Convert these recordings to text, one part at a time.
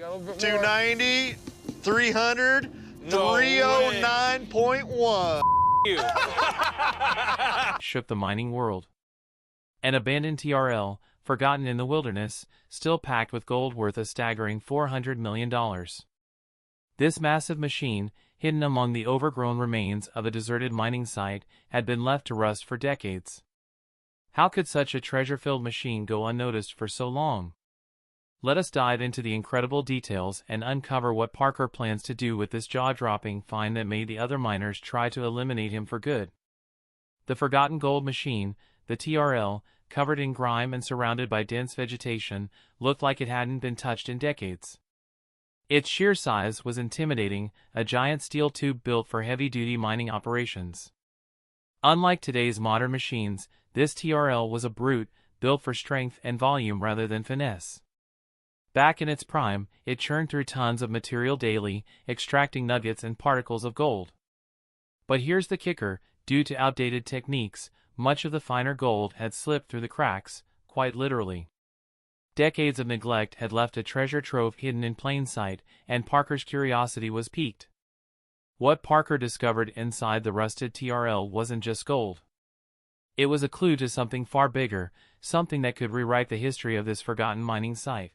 Got a little bit 290, 300, No way. 309.1. You. Shook the mining world. An abandoned TRL, forgotten in the wilderness, still packed with gold worth a staggering $400 million. This massive machine, hidden among the overgrown remains of a deserted mining site, had been left to rust for decades. How could such a treasure-filled machine go unnoticed for so long? Let us dive into the incredible details and uncover what Parker plans to do with this jaw-dropping find that made the other miners try to eliminate him for good. The forgotten gold machine, the TRL, covered in grime and surrounded by dense vegetation, looked like it hadn't been touched in decades. Its sheer size was intimidating, a giant steel tube built for heavy-duty mining operations. Unlike today's modern machines, this TRL was a brute, built for strength and volume rather than finesse. Back in its prime, it churned through tons of material daily, extracting nuggets and particles of gold. But here's the kicker, due to outdated techniques, much of the finer gold had slipped through the cracks, quite literally. Decades of neglect had left a treasure trove hidden in plain sight, and Parker's curiosity was piqued. What Parker discovered inside the rusted TRL wasn't just gold. It was a clue to something far bigger, something that could rewrite the history of this forgotten mining site.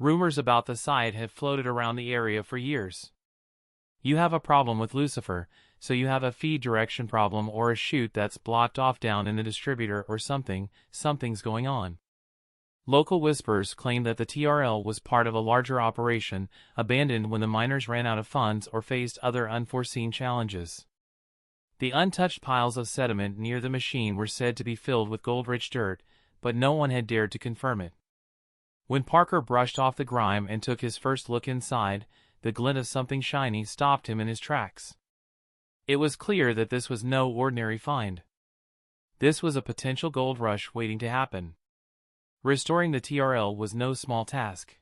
Rumors about the site had floated around the area for years. You have a problem with Lucifer, so you have a feed direction problem or a chute that's blocked off down in the distributor or something's going on. Local whispers claimed that the TRL was part of a larger operation, abandoned when the miners ran out of funds or faced other unforeseen challenges. The untouched piles of sediment near the machine were said to be filled with gold-rich dirt, but no one had dared to confirm it. When Parker brushed off the grime and took his first look inside, the glint of something shiny stopped him in his tracks. It was clear that this was no ordinary find. This was a potential gold rush waiting to happen. Restoring the TRL was no small task.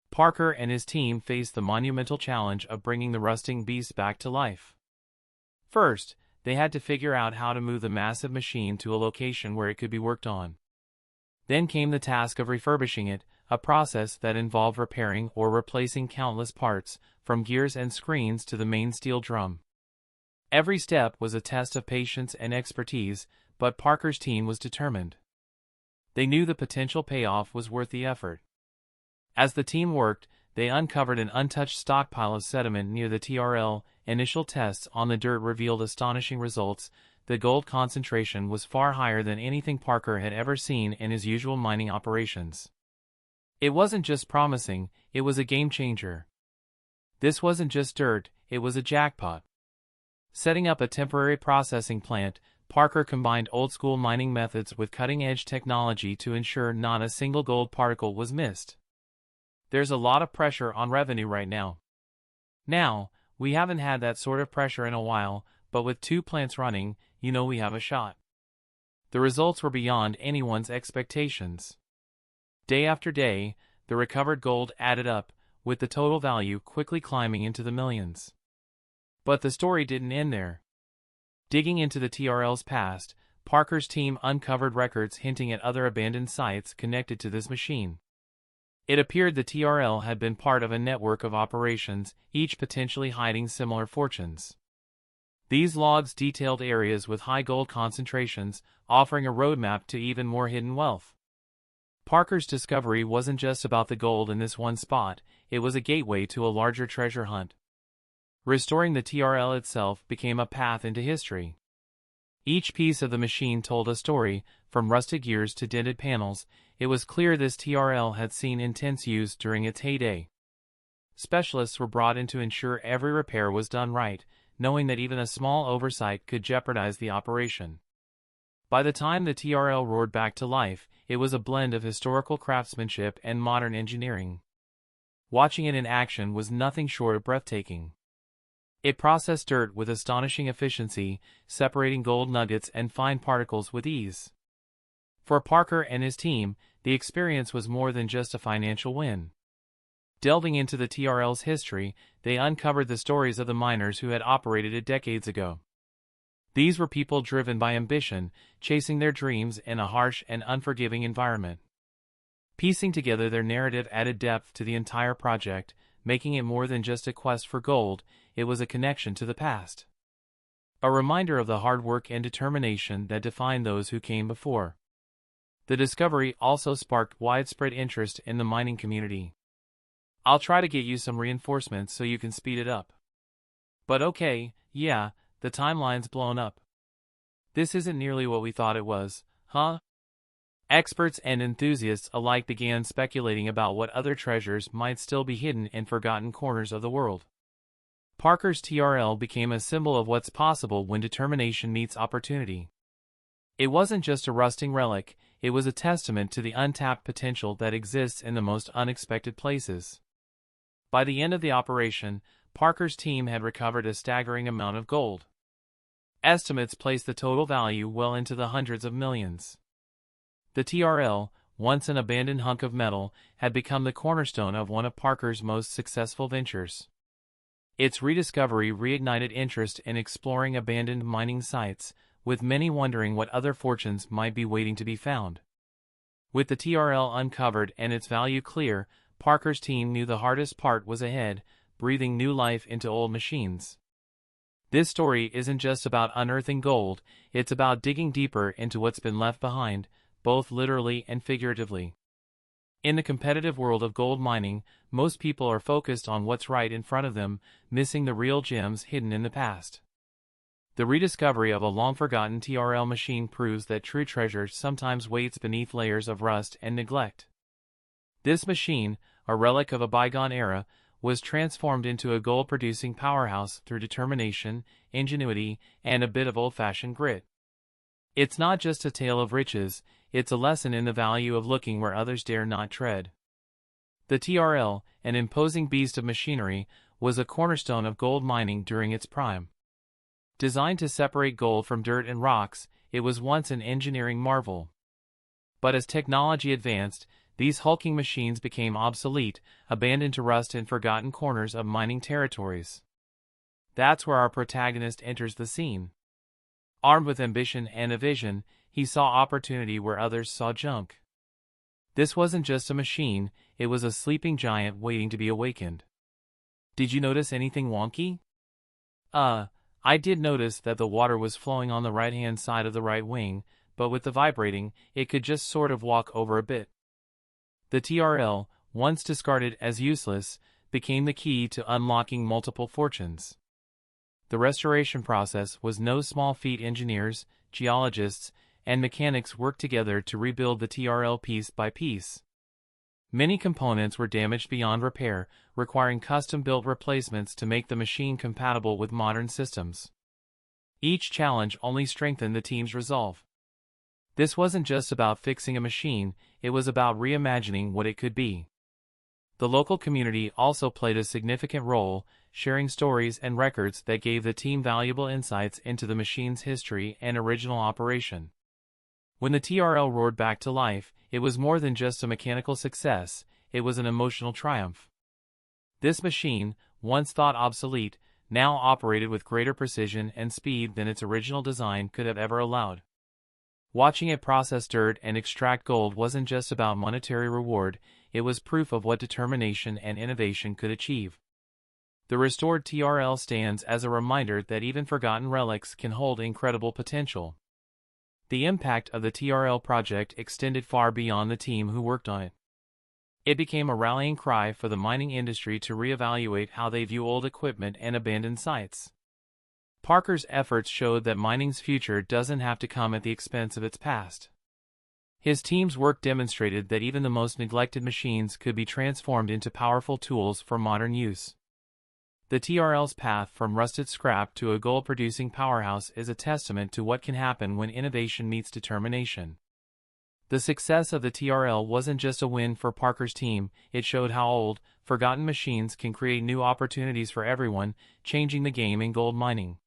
Parker and his team faced the monumental challenge of bringing the rusting beast back to life. First, they had to figure out how to move the massive machine to a location where it could be worked on. Then came the task of refurbishing it, a process that involved repairing or replacing countless parts, from gears and screens to the main steel drum. Every step was a test of patience and expertise, but Parker's team was determined. They knew the potential payoff was worth the effort. As the team worked, they uncovered an untouched stockpile of sediment near the TRL. Initial tests on the dirt revealed astonishing results. The gold concentration was far higher than anything Parker had ever seen in his usual mining operations. It wasn't just promising, it was a game changer. This wasn't just dirt, it was a jackpot. Setting up a temporary processing plant, Parker combined old-school mining methods with cutting-edge technology to ensure not a single gold particle was missed. There's a lot of pressure on revenue right now. We haven't had that sort of pressure in a while, but with 2 plants running, we have a shot. The results were beyond anyone's expectations. Day after day, the recovered gold added up, with the total value quickly climbing into the millions. But the story didn't end there. Digging into the TRL's past, Parker's team uncovered records hinting at other abandoned sites connected to this machine. It appeared the TRL had been part of a network of operations, each potentially hiding similar fortunes. These logs detailed areas with high gold concentrations, offering a roadmap to even more hidden wealth. Parker's discovery wasn't just about the gold in this one spot, it was a gateway to a larger treasure hunt. Restoring the TRL itself became a path into history. Each piece of the machine told a story, from rusted gears to dented panels. It was clear this TRL had seen intense use during its heyday. Specialists were brought in to ensure every repair was done right, knowing that even a small oversight could jeopardize the operation. By the time the TRL roared back to life, it was a blend of historical craftsmanship and modern engineering. Watching it in action was nothing short of breathtaking. It processed dirt with astonishing efficiency, separating gold nuggets and fine particles with ease. For Parker and his team, the experience was more than just a financial win. Delving into the TRL's history, they uncovered the stories of the miners who had operated it decades ago. These were people driven by ambition, chasing their dreams in a harsh and unforgiving environment. Piecing together their narrative added depth to the entire project, making it more than just a quest for gold, it was a connection to the past. A reminder of the hard work and determination that defined those who came before. The discovery also sparked widespread interest in the mining community. I'll try to get you some reinforcements so you can speed it up. But okay, yeah, the timeline's blown up. This isn't nearly what we thought it was, huh? Experts and enthusiasts alike began speculating about what other treasures might still be hidden in forgotten corners of the world. Parker's TRL became a symbol of what's possible when determination meets opportunity. It wasn't just a rusting relic, it was a testament to the untapped potential that exists in the most unexpected places. By the end of the operation, Parker's team had recovered a staggering amount of gold. Estimates placed the total value well into the hundreds of millions. The TRL, once an abandoned hunk of metal, had become the cornerstone of one of Parker's most successful ventures. Its rediscovery reignited interest in exploring abandoned mining sites, with many wondering what other fortunes might be waiting to be found. With the TRL uncovered and its value clear, Parker's team knew the hardest part was ahead, breathing new life into old machines. This story isn't just about unearthing gold, it's about digging deeper into what's been left behind, both literally and figuratively. In the competitive world of gold mining, most people are focused on what's right in front of them, missing the real gems hidden in the past. The rediscovery of a long-forgotten TRL machine proves that true treasure sometimes waits beneath layers of rust and neglect. This machine, a relic of a bygone era, was transformed into a gold-producing powerhouse through determination, ingenuity, and a bit of old-fashioned grit. It's not just a tale of riches, it's a lesson in the value of looking where others dare not tread. The TRL, an imposing beast of machinery, was a cornerstone of gold mining during its prime. Designed to separate gold from dirt and rocks, it was once an engineering marvel. But as technology advanced, these hulking machines became obsolete, abandoned to rust in forgotten corners of mining territories. That's where our protagonist enters the scene. Armed with ambition and a vision, he saw opportunity where others saw junk. This wasn't just a machine, it was a sleeping giant waiting to be awakened. Did you notice anything wonky? I did notice that the water was flowing on the right-hand side of the right wing, but with the vibrating, it could just sort of walk over a bit. The TRL, once discarded as useless, became the key to unlocking multiple fortunes. The restoration process was no small feat. Engineers, geologists, and mechanics worked together to rebuild the TRL piece by piece. Many components were damaged beyond repair, requiring custom-built replacements to make the machine compatible with modern systems. Each challenge only strengthened the team's resolve. This wasn't just about fixing a machine, it was about reimagining what it could be. The local community also played a significant role, sharing stories and records that gave the team valuable insights into the machine's history and original operation. When the TRL roared back to life, it was more than just a mechanical success, it was an emotional triumph. This machine, once thought obsolete, now operated with greater precision and speed than its original design could have ever allowed. Watching it process dirt and extract gold wasn't just about monetary reward, it was proof of what determination and innovation could achieve. The restored TRL stands as a reminder that even forgotten relics can hold incredible potential. The impact of the TRL project extended far beyond the team who worked on it. It became a rallying cry for the mining industry to reevaluate how they view old equipment and abandoned sites. Parker's efforts showed that mining's future doesn't have to come at the expense of its past. His team's work demonstrated that even the most neglected machines could be transformed into powerful tools for modern use. The TRL's path from rusted scrap to a gold-producing powerhouse is a testament to what can happen when innovation meets determination. The success of the TRL wasn't just a win for Parker's team, it showed how old, forgotten machines can create new opportunities for everyone, changing the game in gold mining.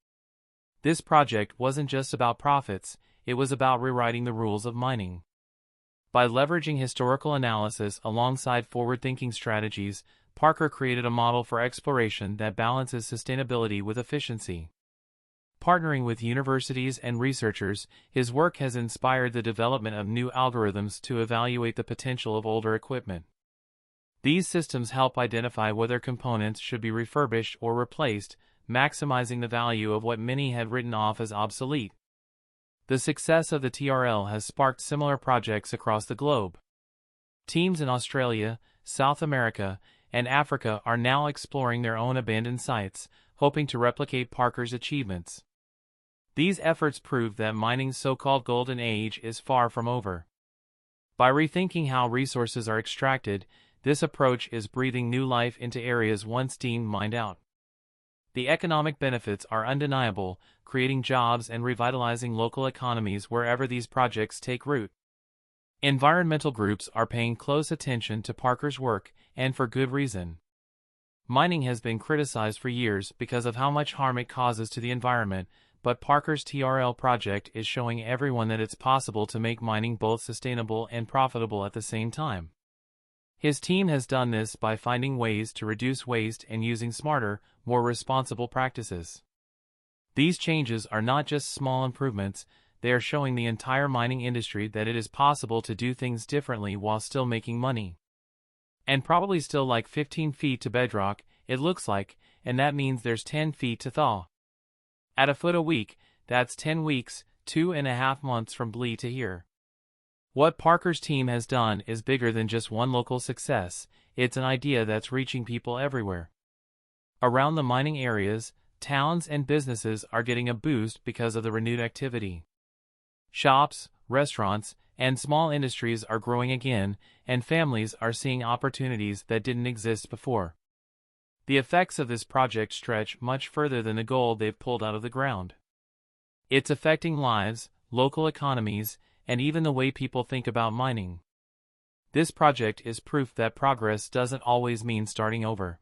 This project wasn't just about profits, it was about rewriting the rules of mining. By leveraging historical analysis alongside forward-thinking strategies, Parker created a model for exploration that balances sustainability with efficiency. Partnering with universities and researchers, his work has inspired the development of new algorithms to evaluate the potential of older equipment. These systems help identify whether components should be refurbished or replaced, maximizing the value of what many had written off as obsolete. The success of the TRL has sparked similar projects across the globe. Teams in Australia, South America, and Africa are now exploring their own abandoned sites, hoping to replicate Parker's achievements. These efforts prove that mining's so-called golden age is far from over. By rethinking how resources are extracted, this approach is breathing new life into areas once deemed mined out. The economic benefits are undeniable, creating jobs and revitalizing local economies wherever these projects take root. Environmental groups are paying close attention to Parker's work, and for good reason. Mining has been criticized for years because of how much harm it causes to the environment, but Parker's TRL project is showing everyone that it's possible to make mining both sustainable and profitable at the same time. His team has done this by finding ways to reduce waste and using smarter, more responsible practices. These changes are not just small improvements, they are showing the entire mining industry that it is possible to do things differently while still making money. And probably still like 15 feet to bedrock, it looks like, and that means there's 10 feet to thaw. At a foot a week, that's 10 weeks, 2.5 months from Blee to here. What Parker's team has done is bigger than just one local success, it's an idea that's reaching people everywhere. Around the mining areas, towns and businesses are getting a boost because of the renewed activity. Shops, restaurants, and small industries are growing again, and families are seeing opportunities that didn't exist before. The effects of this project stretch much further than the gold they've pulled out of the ground. It's affecting lives, local economies, and even the way people think about mining. This project is proof that progress doesn't always mean starting over.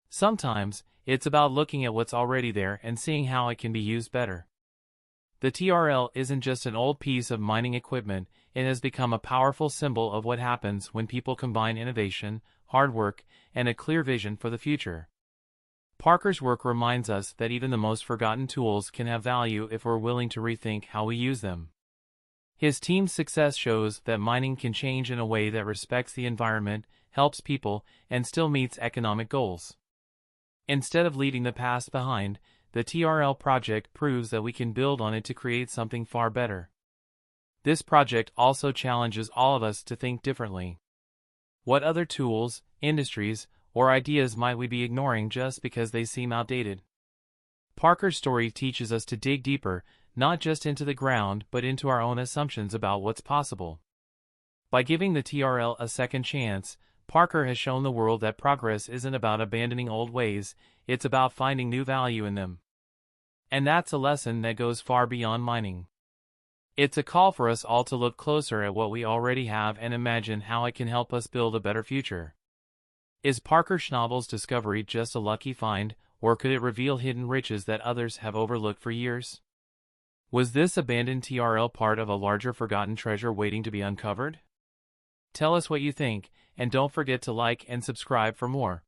Sometimes, it's about looking at what's already there and seeing how it can be used better. The TRL isn't just an old piece of mining equipment, it has become a powerful symbol of what happens when people combine innovation, hard work, and a clear vision for the future. Parker's work reminds us that even the most forgotten tools can have value if we're willing to rethink how we use them. His team's success shows that mining can change in a way that respects the environment, helps people, and still meets economic goals. Instead of leaving the past behind, the TRL project proves that we can build on it to create something far better. This project also challenges all of us to think differently. What other tools, industries, or ideas might we be ignoring just because they seem outdated? Parker's story teaches us to dig deeper, not just into the ground but into our own assumptions about what's possible. By giving the TRL a second chance, Parker has shown the world that progress isn't about abandoning old ways, it's about finding new value in them. And that's a lesson that goes far beyond mining. It's a call for us all to look closer at what we already have and imagine how it can help us build a better future. Is Parker Schnabel's discovery just a lucky find, or could it reveal hidden riches that others have overlooked for years? Was this abandoned TRL part of a larger forgotten treasure waiting to be uncovered? Tell us what you think, and don't forget to like and subscribe for more.